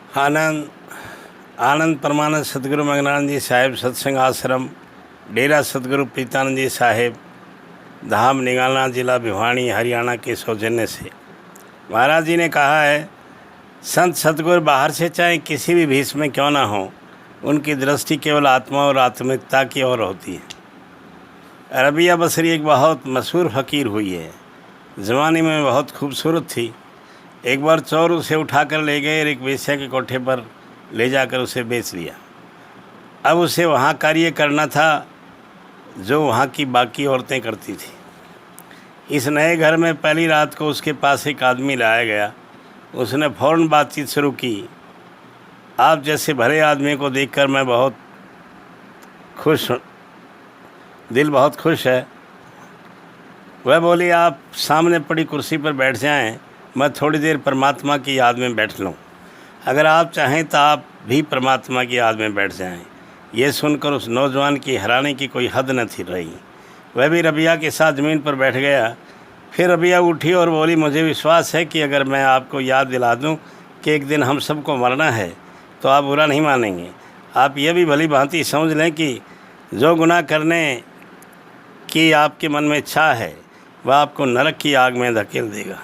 आनंद आनंद परमानंद सतगुरु मंगनानंद जी साहेब सत्संग आश्रम डेरा सतगुरु प्रीतानंद जी साहेब धाम निगालना जिला भिवानी हरियाणा के सौजन्य से महाराज जी ने कहा है, संत सतगुरु बाहर से चाहे किसी भी भेष में क्यों ना हो, उनकी दृष्टि केवल आत्मा और आत्मिकता की ओर होती है। रबिया बसरी एक बहुत मशहूर फ़कीर हुई है, ज़माने में बहुत खूबसूरत थी। एक बार चोर उसे उठाकर ले गए और एक वेश्या के कोठे पर ले जाकर उसे बेच दिया। अब उसे वहाँ कार्य करना था जो वहाँ की बाकी औरतें करती थी। इस नए घर में पहली रात को उसके पास एक आदमी लाया गया। उसने फ़ौरन बातचीत शुरू की। आप जैसे भले आदमी को देखकर मैं बहुत खुश हूँ, दिल बहुत खुश है। वह बोली, आप सामने पड़ी कुर्सी पर बैठ जाएं, मैं थोड़ी देर परमात्मा की याद में बैठ लूँ। अगर आप चाहें तो आप भी परमात्मा की याद में बैठ जाएं। ये सुनकर उस नौजवान की हैरानी की कोई हद न थी रही। वह भी रबिया के साथ ज़मीन पर बैठ गया। फिर रबिया उठी और बोली, मुझे विश्वास है कि अगर मैं आपको याद दिला दूं कि एक दिन हम सबको मरना है तो आप बुरा नहीं मानेंगे। आप यह भी भली भांति समझ लें कि जो गुनाह करने की आपके मन में इच्छा है वह आपको नरक की आग में धकेल देगा।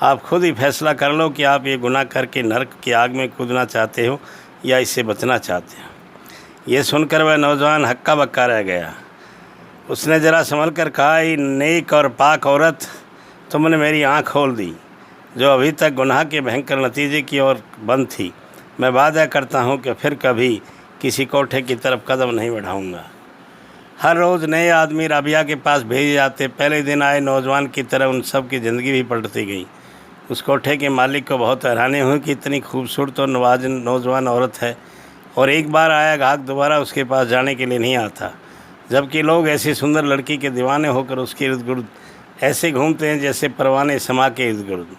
आप खुद ही फैसला कर लो कि आप ये गुनाह करके नरक की आग में कूदना चाहते हो या इससे बचना चाहते हो। ये सुनकर वह नौजवान हक्का बक्का रह गया। उसने ज़रा संभल कर कहा, नेक और पाक औरत, तुमने मेरी आँख खोल दी जो अभी तक गुनाह के भयंकर नतीजे की ओर बंद थी। मैं वादा करता हूँ कि फिर कभी किसी कोठे की तरफ कदम नहीं बढ़ाऊँगा। हर रोज़ नए आदमी राबिया के पास भेजे जाते। पहले दिन आए नौजवान की तरह उन सब की ज़िंदगी भी पलटती गई। उस कोठे के मालिक को बहुत हैरानी हुई कि इतनी खूबसूरत और नवाज़ नौजवान औरत है और एक बार आया ग्राहक दोबारा उसके पास जाने के लिए नहीं आता, जबकि लोग ऐसी सुंदर लड़की के दीवाने होकर उसके इर्द गिर्द ऐसे घूमते हैं जैसे परवाने समा के इर्द गिर्द।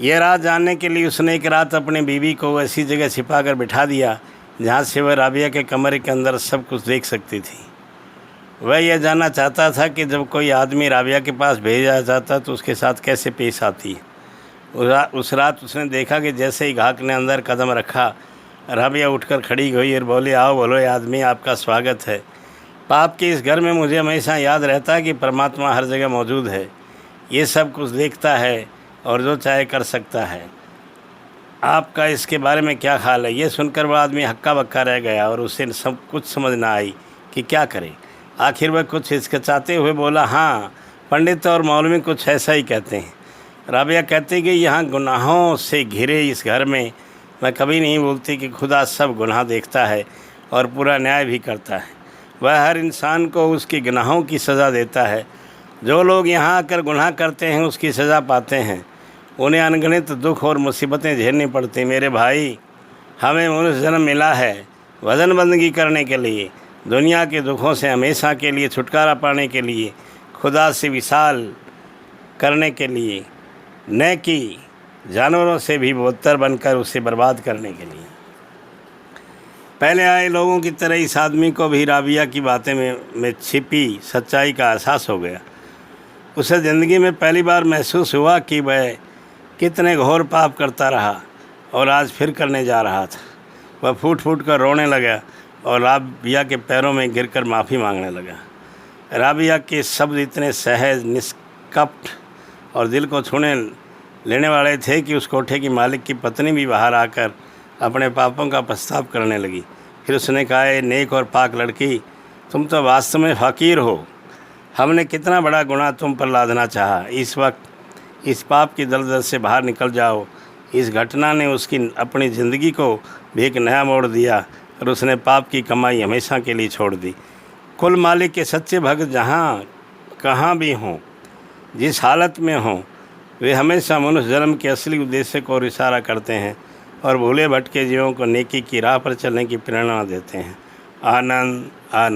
यह रात जानने के लिए उसने एक रात अपनी बीवी को ऐसी जगह छिपा कर बिठा दिया जहाँ से वह राबिया के कमरे के अंदर सब कुछ देख सकती थी। वह यह जानना चाहता था कि जब कोई आदमी राबिया के पास भेजा जाता तो उसके साथ कैसे पेश आती। उस रात उसने देखा कि जैसे ही ग्राहक ने अंदर कदम रखा, राबिया उठकर खड़ी हुई और बोली, आओ बोलो आदमी, आपका स्वागत है। पाप के इस घर में मुझे हमेशा याद रहता है कि परमात्मा हर जगह मौजूद है। ये सब कुछ देखता है और जो चाहे कर सकता है। आपका इसके बारे में क्या ख्याल है? ये सुनकर वह आदमी हक्का बक्का रह गया और उसे सब कुछ समझ ना आई कि क्या करे। आखिर वह कुछ हिचकिचाते हुए बोला, हाँ, पंडित और मौलवी कुछ ऐसा ही कहते हैं। राबिया कहती कि यहाँ गुनाहों से घिरे इस घर में मैं कभी नहीं बोलती कि खुदा सब गुनाह देखता है और पूरा न्याय भी करता है। वह हर इंसान को उसके गुनाहों की सज़ा देता है। जो लोग यहाँ आकर गुनाह करते हैं उसकी सज़ा पाते हैं। उन्हें अनगिनत दुख और मुसीबतें झेलनी पड़ती। मेरे भाई, हमें मनुष्य जन्म मिला है वज़न बंदगी करने के लिए, दुनिया के दुखों से हमेशा के लिए छुटकारा पाने के लिए, खुदा से विशाल करने के लिए, न कि जानवरों से भी बदतर बनकर उसे बर्बाद करने के लिए। पहले आए लोगों की तरह इस आदमी को भी राबिया की बातें में छिपी सच्चाई का एहसास हो गया। उसे ज़िंदगी में पहली बार महसूस हुआ कि वह कितने घोर पाप करता रहा और आज फिर करने जा रहा था। वह फूट फूट कर रोने लगा और राबिया के पैरों में गिरकर माफ़ी मांगने लगा। राबिया के शब्द इतने सहज, निष्कपट और दिल को छूने लेने वाले थे कि उस कोठे की मालिक की पत्नी भी बाहर आकर अपने पापों का पछतावा करने लगी। फिर उसने कहा, नेक और पाक लड़की, तुम तो वास्तव में फ़कीर हो। हमने कितना बड़ा गुनाह तुम पर लादना चाहा। इस वक्त इस पाप की दलदल से बाहर निकल जाओ। इस घटना ने उसकी अपनी ज़िंदगी को भी एक नया मोड़ दिया और उसने पाप की कमाई हमेशा के लिए छोड़ दी। कुल मालिक के सच्चे भक्त जहाँ कहाँ भी हों, जिस हालत में हों, वे हमेशा मनुष्य जन्म के असली उद्देश्य को इशारा करते हैं और भूले भटके जीवों को नेकी की राह पर चलने की प्रेरणा देते हैं। आनंद आनंद।